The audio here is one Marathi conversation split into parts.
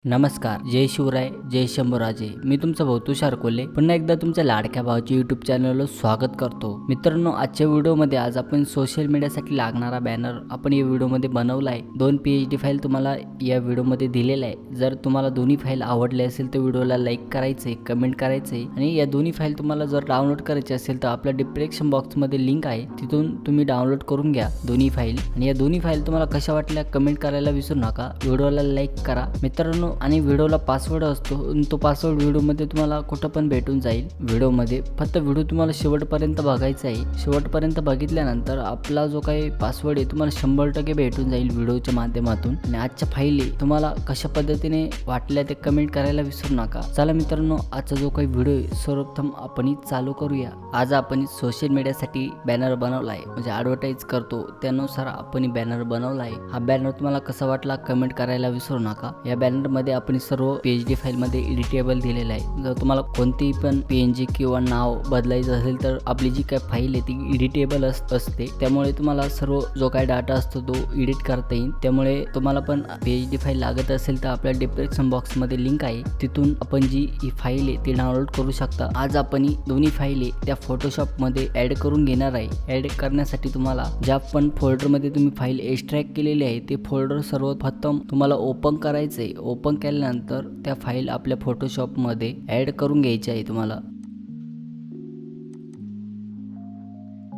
नमस्कार, जय शिवराय, जय शंभूराजे. मी तुमचा भाऊ तुषार कोल्हे पुन्हा एकदा तुमच्या लाडक्या भावाच्या यूट्यूब चॅनलवर स्वागत करतो. मित्रांनो, आजच्या व्हिडिओमध्ये आज आपण सोशल मीडियासाठी लागणारा बॅनर आपण या व्हिडिओमध्ये बनवला आहे. 2 PHD फाईल तुम्हाला या व्हिडिओमध्ये दिलेला आहे. जर तुम्हाला दोन्ही फाईल आवडले असेल तर व्हिडिओला लाईक करायचे, कमेंट करायचे आणि या दोन्ही फाईल तुम्हाला जर डाउनलोड करायचे असेल तर आपल्या डिस्क्रिप्शन बॉक्समध्ये लिंक आहे, तिथून तुम्ही डाउनलोड करून घ्या दोन्ही फाईल. आणि या दोन्ही फाईल तुम्हाला कशा वाटल्या कमेंट करायला विसरू नका. व्हिडिओला लाईक करा मित्रांनो. आणि व्हिडिओला पासवर्ड असतो, तो पासवर्ड व्हिडिओमध्ये तुम्हाला कुठं पण भेटून जाईल. व्हिडिओमध्ये फक्त व्हिडिओ तुम्हाला शेवटपर्यंत बघायचा आहे. शेवटपर्यंत बघितल्यानंतर आपला जो काही पासवर्ड आहे तुम्हाला 100% भेटून जाईल व्हिडिओच्या माध्यमातून. आणि आजच्या फाईली तुम्हाला कशा पद्धतीने वाटल्या ते कमेंट करायला विसरू नका. चला मित्रांनो, आजचा जो काही व्हिडिओ आहे सर्वप्रथम आपण चालू करूया. आज आपण सोशल मीडियासाठी बॅनर बनवला आहे, म्हणजे ॲडव्हर्टाईज करतो त्यानुसार आपण बॅनर बनवला आहे. हा बॅनर तुम्हाला कसा वाटला कमेंट करायला विसरू नका. या बॅनरमध्ये आपण सर्व PHD फाईलमध्ये एडिटेबल दिलेलं आहे. जर तुम्हाला कोणतीही पण PNG किंवा नाव बदलायचं असेल तर आपली जी काय फाईल आहे ती एडिटेबल असते. त्यामुळे तुम्हाला सर्व जो काय डाटा असतो तो एडिट करता येईल. त्यामुळे तुम्हाला पण PHD फाईल लागत असेल तर आपल्या डिस्क्रिप्शन बॉक्समध्ये लिंक आहे, तिथून आपण जी ही फाईल आहे ती डाउनलोड करू शकता. आज आपण दोन्ही फाईली त्या फोटोशॉपमध्ये ॲड करून घेणार आहे. ॲड करण्यासाठी तुम्हाला ज्या पण फोल्डरमध्ये तुम्ही फाईल एक्स्ट्रॅक्ट केलेली आहे ते फोल्डर सर्वप्रथम तुम्हाला ओपन करायचं आहे. ओपन केल्यानंतर त्या फाईल आपल्या फोटोशॉपमध्ये ॲड करून घ्यायची आहे. तुम्हाला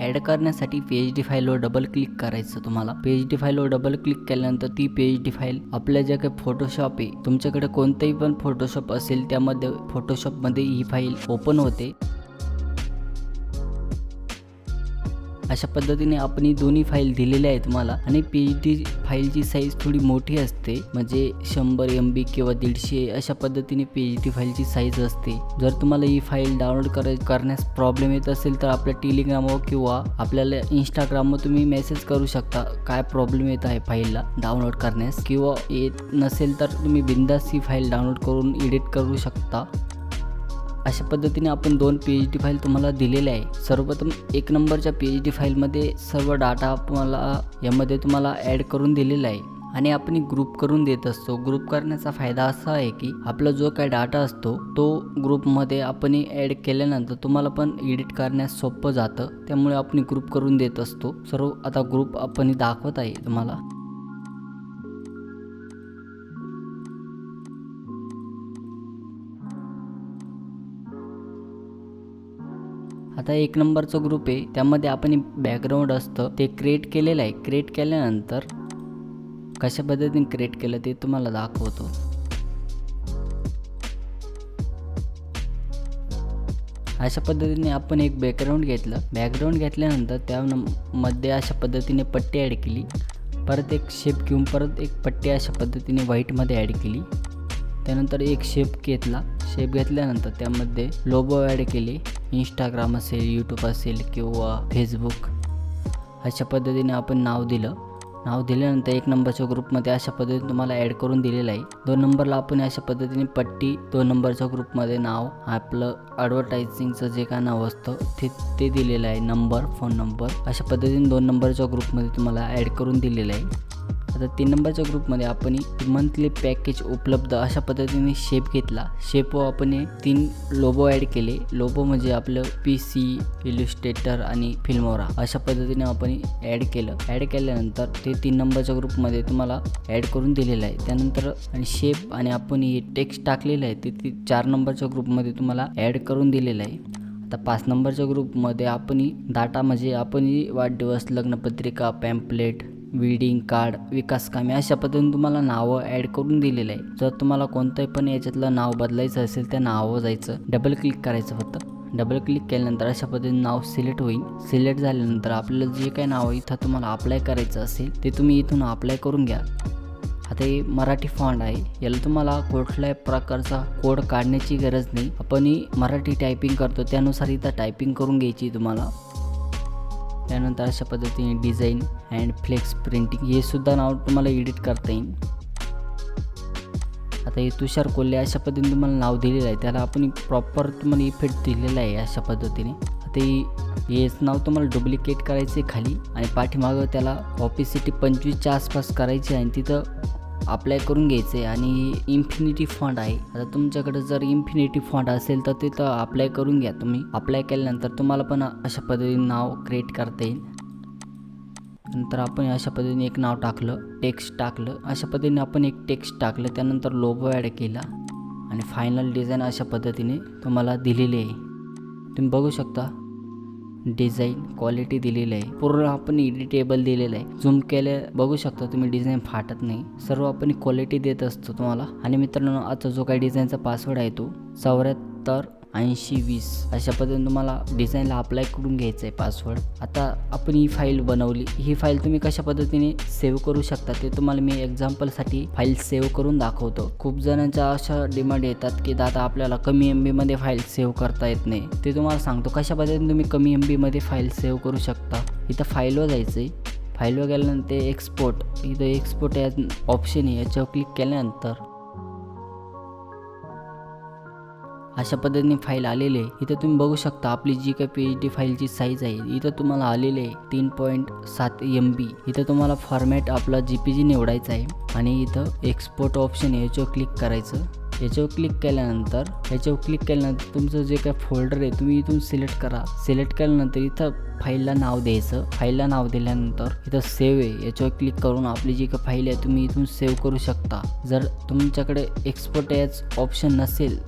ॲड करण्यासाठी PHD फाईलवर डबल क्लिक करायचं. तुम्हाला PHD फाईलवर डबल क्लिक केल्यानंतर ती PHD फाईल आपल्या जे काही फोटोशॉप आहे, तुमच्याकडे कोणतेही पण फोटोशॉप असेल त्यामध्ये फोटोशॉपमध्ये ही फाईल ओपन होते. अशा पद्धतीने आपण दोन्ही फाईल दिलेल्या आहे तुम्हाला. आणि PHD फाईलची साईज थोडी मोठी असते, म्हणजे 100 MB किंवा 150 अशा पद्धतीने PHD फाईलची साईज असते. जर तुम्हाला ही फाईल डाउनलोड करण्यास प्रॉब्लेम येत असेल तर आपल्या टेलिग्रामवर किंवा आपल्याला इंस्टाग्रामवर तुम्ही मेसेज करू शकता काय प्रॉब्लेम येत आहे फाईलला डाउनलोड करण्यास. किंवा येत नसेल तर तुम्ही बिंदास ही फाईल डाउनलोड करून एडिट करू शकता. अशा पद्धतीने आपण 2 PHD फाईल तुम्हाला दिलेले आहे. सर्वप्रथम 1 नंबरच्या PHD फाईलमध्ये सर्व डाटा आपल्याला यामध्ये तुम्हाला ॲड करून दिलेला आहे. आणि आपण ग्रुप करून देत असतो. ग्रुप करण्याचा फायदा असा आहे की आपला जो काही डाटा असतो तो ग्रुपमध्ये आपण ॲड केल्यानंतर तुम्हाला पण एडिट करण्यास सोपं जातं. त्यामुळे आपण ग्रुप करून देत असतो. सर्व आता ग्रुप आपण दाखवत आहे तुम्हाला. आता 1 नंबरचा ग्रुप आहे, त्यामध्ये आपण बॅकग्राऊंड असतं ते क्रिएट केलेलं आहे. क्रिएट केल्यानंतर कशा पद्धतीने क्रिएट केलं ते तुम्हाला दाखवतो. अशा पद्धतीने आपण एक बॅकग्राऊंड घेतलं. बॅकग्राऊंड घेतल्यानंतर त्यामध्ये अशा पद्धतीने पट्टी ॲड केली. परत एक शेप घेऊन परत एक पट्टी अशा पद्धतीने व्हाईटमध्ये ॲड केली. त्यानंतर एक शेप घेतला. शेप घेतल्यानंतर त्यामध्ये लोगो ॲड केले. इंस्टाग्राम असेल, यूट्यूब असेल किंवा फेसबुक अशा पद्धतीने आपण नाव दिलं. नाव दिल्यानंतर 1 नंबरच्या ग्रुपमध्ये अशा पद्धतीने तुम्हाला ॲड करून दिलेलं आहे. 2 नंबरला आपण अशा पद्धतीने पट्टी, 2 नंबरच्या ग्रुपमध्ये नाव आपलं ॲडव्हर्टायझिंगचं जे काय नाव असतं ते दिलेलं आहे. नंबर, फोन नंबर अशा पद्धतीने 2 नंबरच्या ग्रुपमध्ये तुम्हाला ॲड करून दिलेलं आहे. आता 3 नंबरच्या ग्रुपमध्ये आपण मंथली पॅकेज उपलब्ध अशा पद्धतीने शेप घेतला. शेपवर आपण 3 लोगो ॲड केले. लोगो म्हणजे आपलं PC, इलस्ट्रेटर आणि फिल्मोरा अशा पद्धतीने आपण ॲड केलं. ॲड केल्यानंतर ते 3 नंबरच्या ग्रुपमध्ये तुम्हाला ॲड करून दिलेलं आहे. त्यानंतर आणि शेप आणि आपण हे टेक्स्ट टाकलेलं आहे ते 4 नंबरच्या ग्रुपमध्ये तुम्हाला ॲड करून दिलेलं आहे. आता 5 नंबरच्या ग्रुपमध्ये आपण डाटा म्हणजे आपण वाढदिवस, लग्नपत्रिका, पॅम्पलेट, वेडिंग कार्ड, विकास कामे अशा पद्धतीने तुम्हाला नावं ॲड करून दिलेलं आहे. जर तुम्हाला कोणतंही पण याच्यातलं नाव बदलायचं असेल त्या नावावर जायचं, डबल क्लिक करायचं. फक्त डबल क्लिक केल्यानंतर अशा पद्धतीने नाव सिलेक्ट होईल. सिलेक्ट झाल्यानंतर आपल्याला जे काही नाव इथं तुम्हाला अप्लाय करायचं असेल ते तुम्ही इथून अप्लाय करून घ्या. आता हे मराठी फॉन्ट आहे, याला तुम्हाला कुठल्याही प्रकारचा कोड काढण्याची गरज नाही. आपण मराठी टायपिंग करतो त्यानुसार इथं टायपिंग करून घ्यायची तुम्हाला. त्यानंतर अशा पद्धतीने डिझाईन अँड फ्लेक्स प्रिंटिंग हे सुद्धा नाव तुम्हाला एडिट करता येईल. आता हे तुषार कोल्हे अशा पद्धतीने तुम्हाला नाव दिलेलं आहे, त्याला आपण प्रॉपर तुम्हाला इफेक्ट दिलेला आहे अशा पद्धतीने. आता हेच नाव तुम्हाला डुप्लिकेट करायचे खाली आणि पाठीमागं त्याला ऑपिसिटी 25च्या आसपास करायची आणि तिथं अप्लाय करून घ्यायचं आहे आणि इन्फिनिटी फॉन्ट आहे. आता तुमच्याकडे जर इन्फिनिटी फॉन्ट असेल तर तिथं अप्लाय करून घ्या तुम्ही. अप्लाय केल्यानंतर तुम्हाला पण अशा पद्धतीने नाव क्रिएट करता येईल. नंतर आपण अशा पद्धतीने एक नाव टाकलं, टेक्स्ट टाकलं, अशा पद्धतीने आपण एक टेक्स्ट टाकलं, त्यानंतर लोगो ॲड केला आणि फायनल डिझाईन अशा पद्धतीने तुम्हाला दिलेली आहे. तुम्ही बघू शकता डिझाईन क्वालिटी दिलेली आहे. पूर्ण आपण एडिटेबल दिलेलं आहे. झूम केले बघू शकता तुम्ही, डिझाईन फाटत नाही. सर्व आपण क्वालिटी देत असतो तुम्हाला. आणि मित्रांनो, आता जो काही डिझाईनचा पासवर्ड आहे तो 748020 अशा पद्धतीने तुम्हाला डिझाईनला अप्लाय करून घ्यायचं आहे पासवर्ड. आता आपण ही फाईल बनवली. ही फाईल तुम्ही कशा पद्धतीने सेव्ह करू शकता ते तुम्हाला मी एक्झाम्पलसाठी फाईल सेव्ह करून दाखवतो. खूप जणांच्या अशा डिमांड येतात की दादा आपल्याला कमी MB मध्ये फाईल सेव्ह करता येत नाही. ते तुम्हाला सांगतो कशा पद्धतीने तुम्ही कमी MB मध्ये फाईल सेव्ह करू शकता. इथं फाईलवर जायचं आहे. फाईलवर गेल्यानंतर एक्सपोर्ट, इथं एक्सपोर्ट या ऑप्शन आहे, याच्यावर क्लिक केल्यानंतर अशा पद्धतीने फाईल आलेली आहे. इथं तुम्ही बघू शकता आपली जी काही PHD फाईलची साईज आहे इथं तुम्हाला आलेली आहे 3.7 MB. इथं तुम्हाला फॉर्मॅट आपला JPG निवडायचा आहे आणि इथं एक्सपोर्ट ऑप्शन आहे, याच्यावर क्लिक करायचं. याच्यावर क्लिक केल्यानंतर तुमचं जे काय फोल्डर आहे तुम्ही इथून सिलेक्ट करा. सिलेक्ट केल्यानंतर इथं फाईलला नाव द्यायचं. फाईलला नाव दिल्यानंतर इथं सेव्ह आहे, याच्यावर क्लिक करून आपली जी काही फाईल आहे तुम्ही इथून सेव्ह करू शकता. जर तुमच्याकडे एक्सपोर्ट याच ऑप्शन नसेल,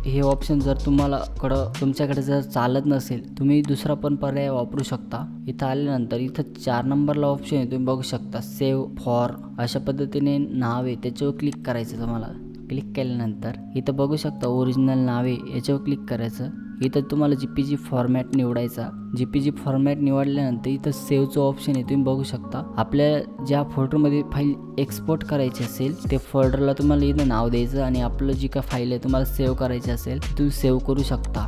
हे ऑप्शन जर तुमच्याकडे जर चालत नसेल, तुम्ही दुसरा पण पर्याय वापरू शकता. इथं आल्यानंतर इथं 4 नंबरला ऑप्शन आहे, तुम्ही बघू शकता सेव्ह फॉर अशा पद्धतीने नाव आहे, त्याच्यावर क्लिक करायचं. तुम्हाला क्लिक केल्यानंतर इथं बघू शकता ओरिजिनल नाव आहे, याच्यावर क्लिक करायचं. इथं तुम्हाला JPG फॉर्मॅट निवडायचा. JPG फॉर्मॅट निवडल्यानंतर इथं सेव्हचं ऑप्शन आहे, तुम्ही बघू शकता. आपल्या ज्या फोल्डरमध्ये फाईल एक्सपोर्ट करायची असेल ते फोल्डरला तुम्हाला इथं नाव द्यायचं आणि आपलं जी काय फाईल आहे तुम्हाला सेव्ह करायची असेल तुम्ही सेव्ह करू शकता.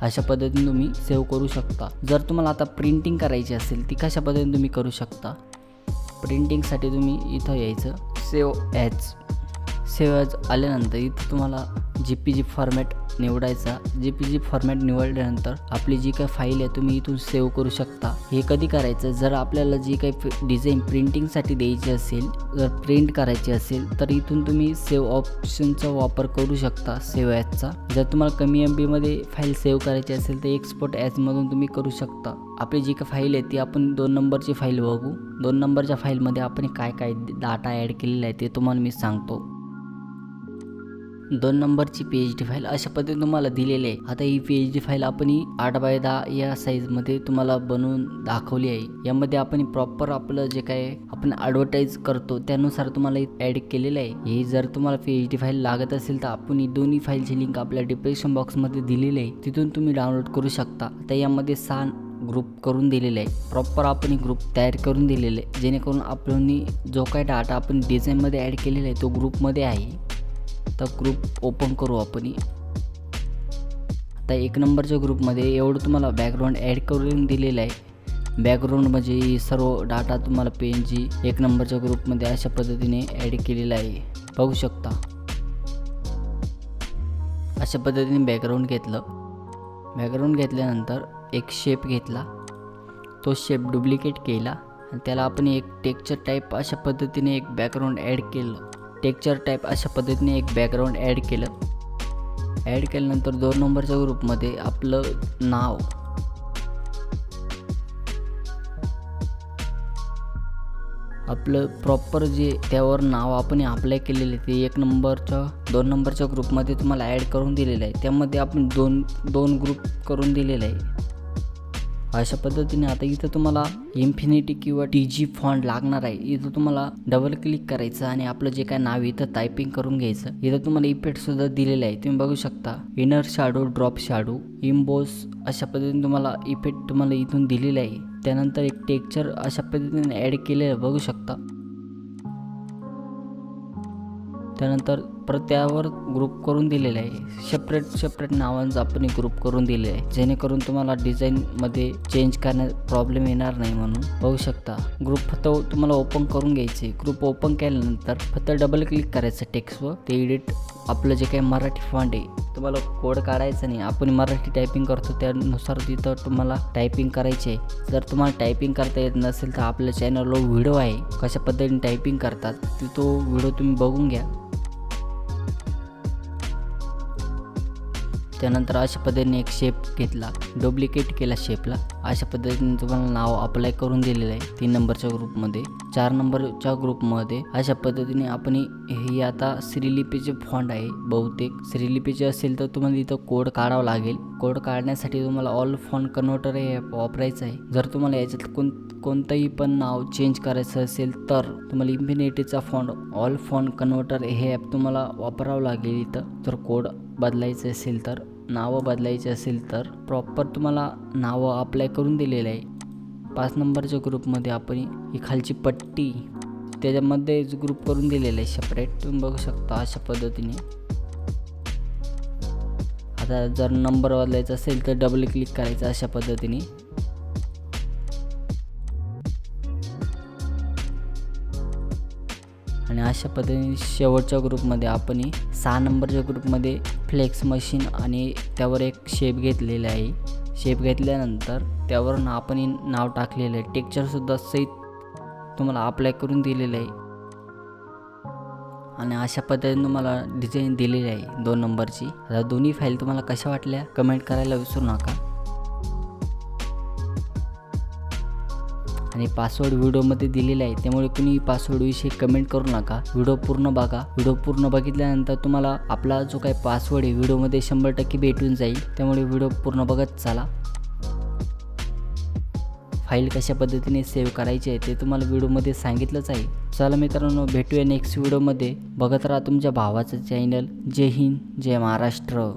अशा पद्धतीने तुम्ही सेव्ह करू शकता. जर तुम्हाला आता प्रिंटिंग करायची असेल ती कशा पद्धतीने तुम्ही करू शकता. प्रिंटिंगसाठी तुम्ही इथं यायचं, सेव्ह ॲज आल्यानंतर इथं तुम्हाला JPG फॉर्मॅट निवडायचा. JPG फॉर्मॅट निवडल्यानंतर आपली जी काही फाईल आहे तुम्ही इथून सेव्ह करू शकता. हे कधी करायचं, जर आपल्याला जी काही डिझाईन प्रिंटिंगसाठी द्यायची असेल, जर प्रिंट करायची असेल तर इथून तुम्ही सेव्ह ऑप्शनचा वापर करू शकता, सेव्ह ॲजचा. जर तुम्हाला कमी MB मध्ये फाईल सेव्ह करायची असेल तर एक्सपोर्ट ॲजमधून तुम्ही करू शकता. आपली जी काही फाईल आहे ती आपण 2 नंबरची फाईल बघू. 2 नंबरच्या फाईलमध्ये आपण काय काय डाटा ॲड केलेला आहे ते तुम्हाला मी सांगतो. 2 नंबरची PHD फाईल अशा पद्धतीने तुम्हाला दिलेली आहे. आता ही PHD फाईल आपण 8x10 या साईजमध्ये तुम्हाला बनवून दाखवली आहे. यामध्ये आपण प्रॉपर आपलं जे काय आपण ॲडव्हर्टाईज करतो त्यानुसार तुम्हाला ॲड केलेलं आहे. हे जर तुम्हाला PHD फाईल लागत असेल तर आपण ही दोन्ही फाईलची लिंक आपल्या डिस्क्रिप्शन बॉक्समध्ये दिलेली आहे, तिथून तुम्ही डाउनलोड करू शकता. आता यामध्ये 6 ग्रुप करून दिलेले आहे. प्रॉपर आपण ग्रुप तयार करून दिलेले आहे, जेणेकरून आपण जो काय डाटा आपण डिझाईनमध्ये ॲड केलेला आहे तो ग्रुपमध्ये आहे. तर ग्रुप ओपन करू आपण. आता 1 नंबरच्या ग्रुपमध्ये एवढं तुम्हाला बॅकग्राऊंड ॲड करून दिलेलं आहे. बॅकग्राऊंड म्हणजे सर्व डाटा तुम्हाला PNG 1 नंबरच्या ग्रुपमध्ये अशा पद्धतीने ॲड केलेला आहे, बघू शकता. अशा पद्धतीने बॅकग्राऊंड घेतलं. बॅकग्राऊंड घेतल्यानंतर एक शेप घेतला, तो शेप डुप्लिकेट केला आणि त्याला आपण एक टेक्स्चर टाईप अशा पद्धतीने एक बॅकग्राऊंड ॲड केलं. टेक्स्चर टाईप अशा पद्धतीने एक बॅकग्राऊंड ॲड केल्यानंतर 2 नंबरच्या ग्रुपमध्ये आपलं नाव, आपलं प्रॉपर जे त्यावर नाव आपण अप्लाय केलेले ते 2 नंबरच्या ग्रुपमध्ये तुम्हाला ॲड करून दिलेलं आहे. त्यामध्ये आपण दोन ग्रुप करून दिलेलं आहे अशा पद्धतीने. आता इथं तुम्हाला इन्फिनिटी किंवा TG फॉन्ट लागणार आहे. इथं तुम्हाला डबल क्लिक करायचं आणि आपलं जे काय नाव इथं टायपिंग करून घ्यायचं. इथं तुम्हाला इफेक्ट सुद्धा दिलेला आहे, तुम्ही बघू शकता. Inner shadow, drop shadow, emboss अशा पद्धतीने तुम्हाला इफेक्ट तुम्हाला इथून दिलेला आहे. त्यानंतर एक टेक्स्चर अशा पद्धतीने ॲड केलेलं बघू शकता. त्यानंतर परत त्यावर ग्रुप करून दिलेलं आहे. सेपरेट नावांचं आपण ग्रुप करून दिले आहे, जेणेकरून तुम्हाला डिझाईनमध्ये चेंज करण्यात प्रॉब्लेम येणार नाही. म्हणून पाहू शकता ग्रुप फक्त तुम्हाला ओपन करून घ्यायचे. ग्रुप ओपन केल्यानंतर फक्त डबल क्लिक करायचं टेक्स्टवर. ते एडिट आपलं जे काही मराठी फॉन्ट आहे, तुम्हाला कोड काढायचं नाही. आपण मराठी टायपिंग करतो त्यानुसार तिथं तुम्हाला टायपिंग करायची आहे. जर तुम्हाला टायपिंग करता येत नसेल तर आपल्या चॅनलवर व्हिडिओ आहे कशा पद्धतीने टायपिंग करतात, तो व्हिडिओ तुम्ही बघून घ्या. त्यानंतर अशा पद्धतीने एक शेप घेतला, डुप्लिकेट केला शेपला. अशा पद्धतीने तुम्हाला नाव अप्लाय करून दिलेलं आहे 3 नंबरच्या ग्रुपमध्ये. 4 नंबरच्या ग्रुपमध्ये अशा पद्धतीने आपण हे आता श्रीलिपीचे फॉन्ट आहे. बहुतेक श्रीलिपीचे असेल तर तुम्हाला इथं कोड काढावा लागेल. कोड काढण्यासाठी तुम्हाला ऑल फॉन्ट कन्व्हर्टर हे ॲप वापरायचं आहे. जर तुम्हाला याच्यात कोणतंही पण नाव चेंज करायचं असेल तर तुम्हाला इन्फिनिटीचा फॉन्ट ऑल फॉन्ट कन्व्हर्टर हे ॲप तुम्हाला वापरावं लागेल इथं. जर कोड बदलायचं असेल तर, नावं बदलायची असेल तर प्रॉपर तुम्हाला नावं अप्लाय करून दिलेलं आहे. 5 नंबरच्या ग्रुपमध्ये आपण ही खालची पट्टी त्याच्यामध्ये ग्रुप करून दिलेलं आहे सेपरेट. तुम्ही बघू शकता अशा पद्धतीने. आता जर नंबर बदलायचा असेल तर डबल क्लिक करायचं अशा पद्धतीने. आणि अशा पद्धतीने शेवटच्या ग्रुपमध्ये आपण 6 नंबरच्या ग्रुपमध्ये फ्लेक्स मशीन आणि त्यावर एक शेप घेतलेला आहे. शेप घेतल्यानंतर त्यावर आपण नाव टाकलेलं आहे. टेक्स्चरसुद्धा सहित तुम्हाला अप्लाय करून दिलेलं आहे. आणि अशा पद्धतीने तुम्हाला डिझाईन दिलेली आहे 2 नंबरची. आता दोन्ही फाईल तुम्हाला कशा वाटल्या कमेंट करायला विसरू नका. आणि पासवर्ड व्हिडिओमध्ये दिलेला आहे, त्यामुळे कुणी पासवर्डविषयी कमेंट करू नका. व्हिडिओ पूर्ण बघा. व्हिडिओ पूर्ण बघितल्यानंतर तुम्हाला आपला जो काही पासवर्ड आहे व्हिडिओमध्ये 100% भेटून जाईल. त्यामुळे व्हिडिओ पूर्ण बघत चला. फाईल कशा पद्धतीने सेव्ह करायची आहे ते तुम्हाला व्हिडिओमध्ये सांगितलंच आहे. चला मित्रांनो, भेटूया नेक्स्ट व्हिडिओमध्ये. बघत राहा तुमच्या भावाचं चॅनल. जय हिंद, जय महाराष्ट्र.